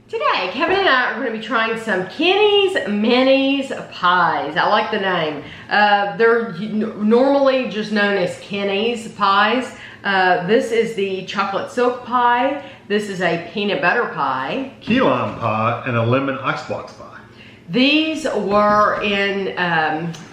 Today, Kevin and I are going to be trying some Kenny's Minis pies. I like the name. They're normally just known as Kenny's pies. This is the chocolate silk pie. This is a peanut butter pie. Key lime pie and a lemon icebox pie. These were in,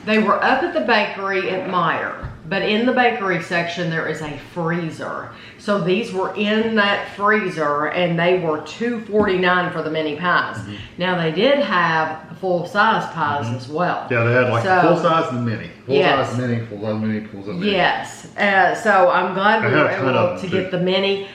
they were up at the bakery at Meijer. But in the bakery section, there is a freezer. So these were in that freezer and they were $2.49 for the mini pies. Mm-hmm. Now they did have full-size pies as well. Yeah, they had like the full-size and the mini. Full-size mini, full-size mini, full-size mini. Yes, so I'm glad we were able to get the mini.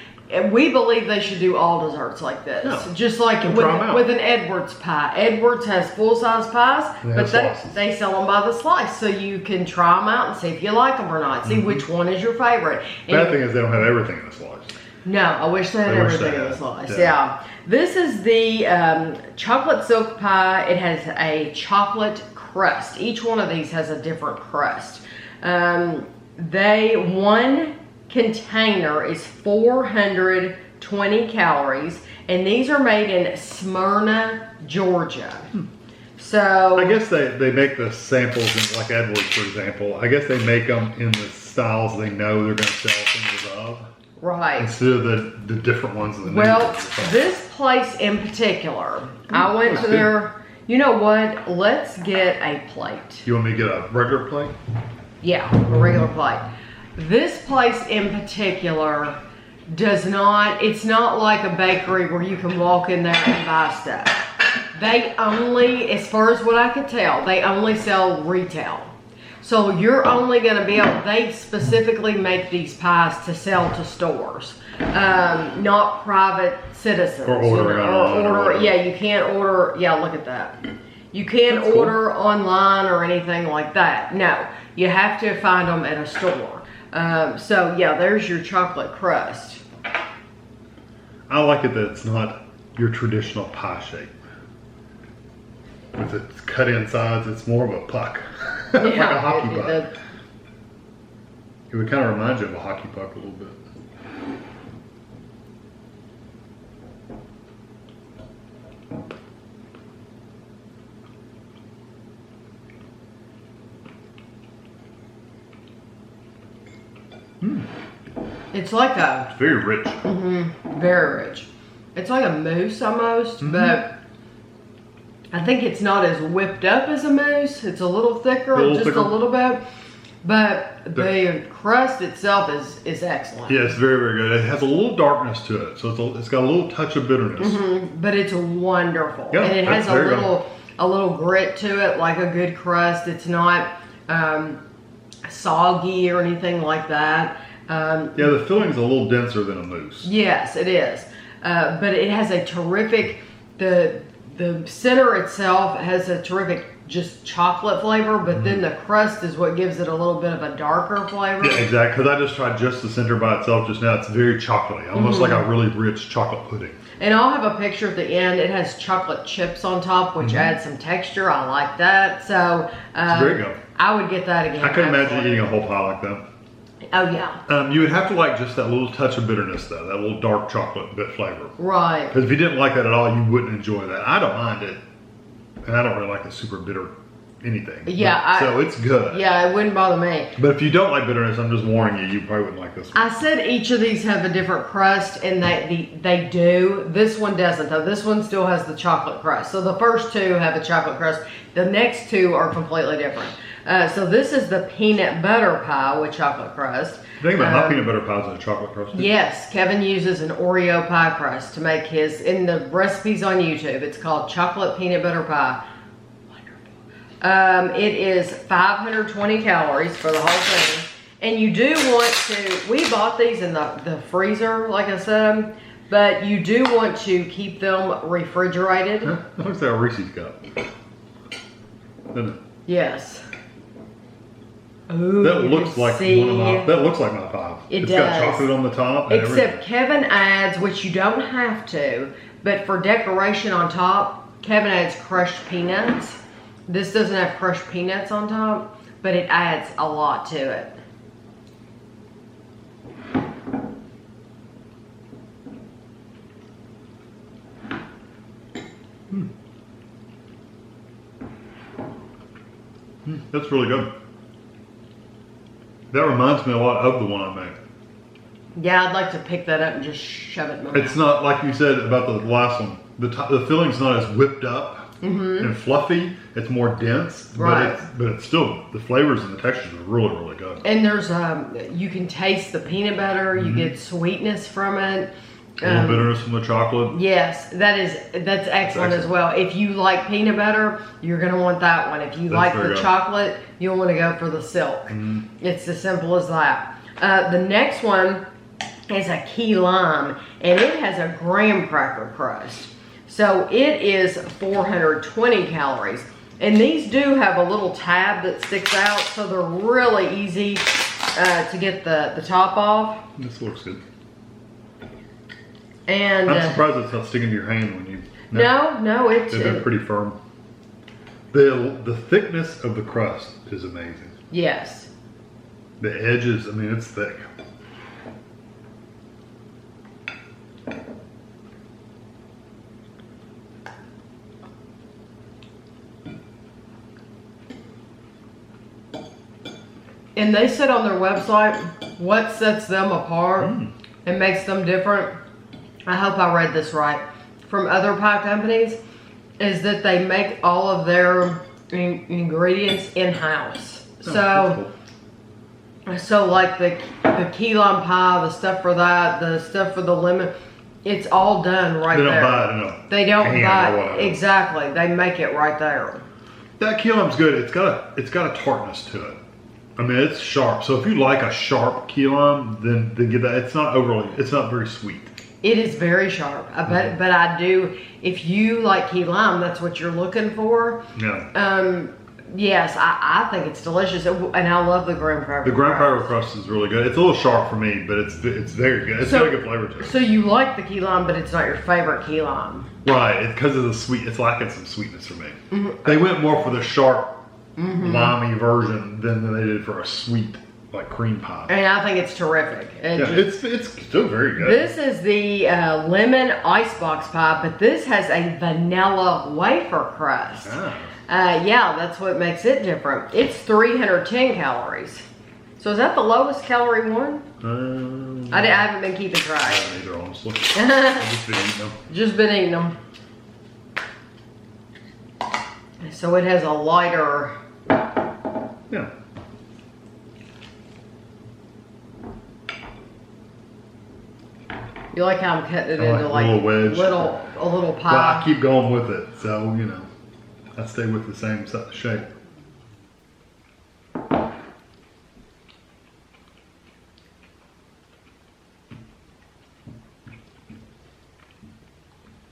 We believe they should do all desserts like this. Yeah. Just like with an Edwards pie. Edwards has full-size pies, but they sell them by the slice. So you can try them out and see if you like them or not. See which one is your favorite. Bad thing is they don't have everything in the slice. No, I wish they had everything in the slice. Yeah. This is the chocolate silk pie. It has a chocolate crust. Each one of these has a different crust. One container is 420 calories, and these are made in Smyrna, Georgia. So I guess they make the samples in, like Edwards, for example. I guess they make them in the styles they know they're going to sell things of. Right. Instead of the different ones in the Well, this place in particular, I went to their, you know what? Let's get a plate. You want me to get a regular plate? Yeah, a regular plate. This place in particular does not, it's not like a bakery where you can walk in there and buy stuff. They only, as far as what I could tell, they only sell retail. So you're only going to be able, they specifically make these pies to sell to stores, not private citizens. Or order. Yeah, you can't order, yeah, look at that. You can't order online or anything like that. No, you have to find them at a store. So yeah, there's your chocolate crust. I like it that it's not your traditional pie shape. With its cut in sides, it's more of a puck. Like a hockey puck. It would kind of remind you of a hockey puck a little bit. It's like a... It's very rich. Very rich. It's like a mousse almost, but I think it's not as whipped up as a mousse. It's a little thicker, a little bit. But the crust itself is excellent. Yeah, it's very, very good. It has a little darkness to it, so it's got a little touch of bitterness. But it's wonderful. Yeah, and it has a little grit to it, like a good crust. It's not soggy or anything like that. Yeah, the filling's a little denser than a mousse. Yes, it is. But it has a terrific, the center itself has a terrific just chocolate flavor, but then the crust is what gives it a little bit of a darker flavor. Yeah, exactly. Because I just tried just the center by itself just now. It's very chocolatey, almost like a really rich chocolate pudding. And I'll have a picture at the end. It has chocolate chips on top, which adds some texture. I like that. So it's very good. I would get that again. I couldn't imagine eating a whole pie like that. Oh yeah. You would have to like just that little touch of bitterness though, that little dark chocolate bit flavor. Right. Because if you didn't like that at all, you wouldn't enjoy that. I don't mind it, and I don't really like the super bitter anything. Yeah. So it's good. Yeah, it wouldn't bother me. But if you don't like bitterness, I'm just warning you, you probably wouldn't like this one. I said each of these have a different crust, and they do. This one doesn't though. This one still has the chocolate crust. So the first two have a chocolate crust. The next two are completely different. So this is the peanut butter pie with chocolate crust. Think about my peanut butter pies and a chocolate crust. Yes, Kevin uses an Oreo pie crust to make his, in the recipes on YouTube, it's called chocolate peanut butter pie. Wonderful. It is 520 calories for the whole thing. And you do want to, we bought these in the freezer, like I said, but you do want to keep them refrigerated. Huh? That looks like a Reese's cup. Doesn't it? Yes. Ooh, that looks like my pie. It's got chocolate on the top. And except Kevin adds, which you don't have to, but for decoration on top, Kevin adds crushed peanuts. This doesn't have crushed peanuts on top, but it adds a lot to it. That's really good. That reminds me a lot of the one I made. Yeah, I'd like to pick that up and just shove it in my mouth. It's not like you said about the last one. The filling's not as whipped up and fluffy. It's more dense, Right. but it's still, the flavors and the textures are really, really good. And there's you can taste the peanut butter. You get sweetness from it. A little bitterness from the chocolate. Yes, that's excellent as well. If you like peanut butter, you're gonna want that one. If you like the chocolate, you'll want to go for the silk. It's as simple as that. The next one is a key lime, and it has a graham cracker crust. So it is 420 calories. And these do have a little tab that sticks out, so they're really easy to get the top off. This looks good. And I'm surprised it's not sticking to your hand when you. No, they're pretty firm. The thickness of the crust is amazing. Yes. The edges, I mean, it's thick. And they said on their website what sets them apart and makes them different. I hope I read this right. From other pie companies, is that they make all of their ingredients in-house. So like the key lime pie, the stuff for that, the stuff for the lemon, it's all done right there. They don't buy it in a They don't buy or it. whatever. Exactly. They make it right there. That key lime's good. It's got a tartness to it. I mean, it's sharp. So if you like a sharp key lime, then get that. It's not very sweet. It is very sharp. But I do, if you like key lime, that's what you're looking for. Yeah. Yes, I think it's delicious, and I love the graham cracker. The graham cracker crust is really good. It's a little sharp for me, but it's very good. It's got a good flavor to it. So you like the key lime, but it's not your favorite key lime. Right, because of the sweet. It's lacking some sweetness for me. They went more for the sharp, limey version than they did for a sweet, like cream pie. And I think it's terrific. It's still very good. This is the lemon icebox pie, but this has a vanilla wafer crust. Yeah, that's what makes it different. It's 310 calories. So is that the lowest calorie one? I haven't been keeping track. I haven't either, honestly. I've just been eating them. Just been eating them. So it has a lighter. Yeah. You like how I'm cutting it into like a little wedge. a little pie. Well, I keep going with it, so I stay with the same shape.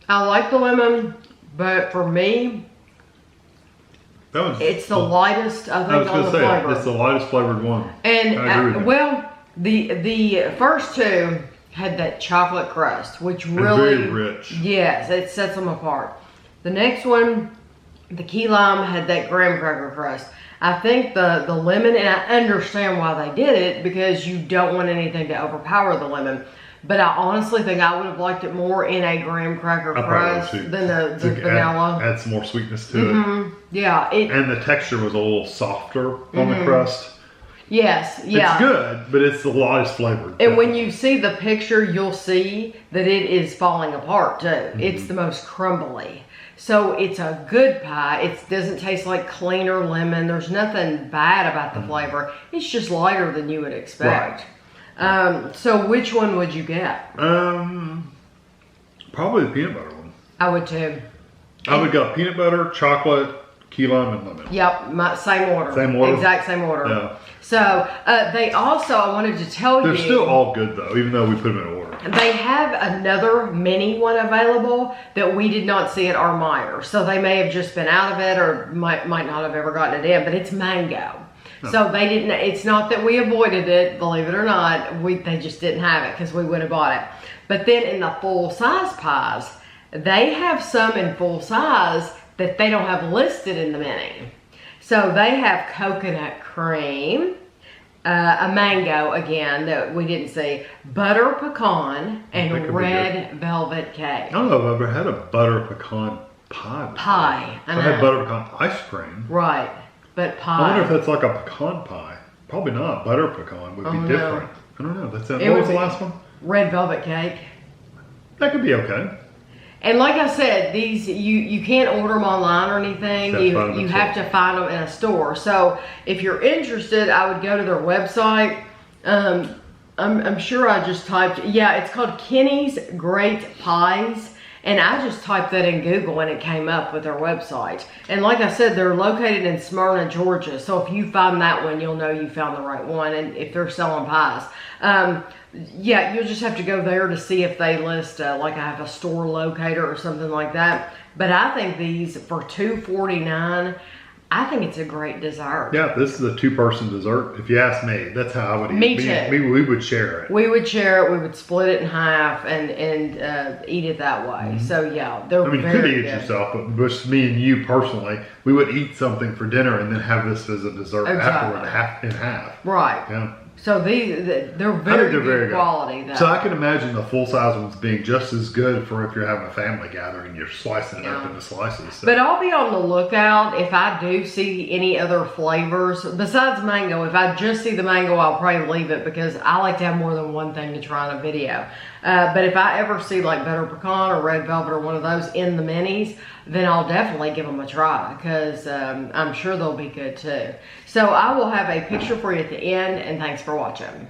I like the lemon, but for me, it's the lightest, I think, on the flavor. It's the lightest flavored one. And well, the first two had that chocolate crust, which really very rich. Yes, it sets them apart. The next one, the key lime, had that graham cracker crust. I think the lemon, and I understand why they did it, because you don't want anything to overpower the lemon. But I honestly think I would have liked it more in a graham cracker crust than the vanilla. Add some more sweetness to it. Yeah. And the texture was a little softer on the crust. Yes, yeah. It's good, but it's the lightest flavored. And when you see the picture, you'll see that it is falling apart too. It's the most crumbly. So it's a good pie. It doesn't taste like cleaner lemon. There's nothing bad about the flavor. It's just lighter than you would expect. Right. So which one would you get? Probably the peanut butter one. I would too. I would go peanut butter, chocolate, key lime, and lemon. Yep, same order. Same order? Exact same order. Yeah. So they also, I wanted to tell you. They're still all good though, even though we put them in order. They have another mini one available that we did not see at our Meijer. So they may have just been out of it, or might not have ever gotten it in, but it's mango. So they didn't, it's not that we avoided it, believe it or not, they just didn't have it because we would have bought it. But then in the full size pies, they have some in full size that they don't have listed in the mini. So they have coconut cream, a mango again that we didn't see, butter pecan, and red velvet cake. I don't know if I've ever had a butter pecan Pie. Pie. I had butter pecan ice cream. Right, but pie. I wonder if that's like a pecan pie. Probably not. Butter pecan would be different. No. I don't know. That's it. What was the last one? Red velvet cake. That could be okay. And like I said, these you can't order them online or anything. You have to find them in a store. So if you're interested, I would go to their website. I'm sure I just typed, yeah, it's called Kenny's Great Pies. And I just typed that in Google and it came up with their website. And like I said, they're located in Smyrna, Georgia. So if you find that one, you'll know you found the right one. And if they're selling pies. Yeah, you'll just have to go there to see if they list, like I have a store locator or something like that. But I think these, for $2.49, I think it's a great dessert. Yeah, this is a two-person dessert. If you ask me, that's how I would eat it. Me too. We would share it. We would share it. We would split it in half and eat it that way. So yeah, they're very good. You could eat it yourself, but just me and you personally, we would eat something for dinner and then have this as a dessert afterward, half in half. Right. Yeah. So they're very good quality. Though. So I can imagine the full-size ones being just as good for if you're having a family gathering. You're slicing it up into slices. So. But I'll be on the lookout if I do see any other flavors besides mango. If I just see the mango, I'll probably leave it because I like to have more than one thing to try in a video. But if I ever see like butter pecan or red velvet or one of those in the minis, then I'll definitely give them a try because I'm sure they'll be good too. So I will have a picture for you at the end, and thanks for watching.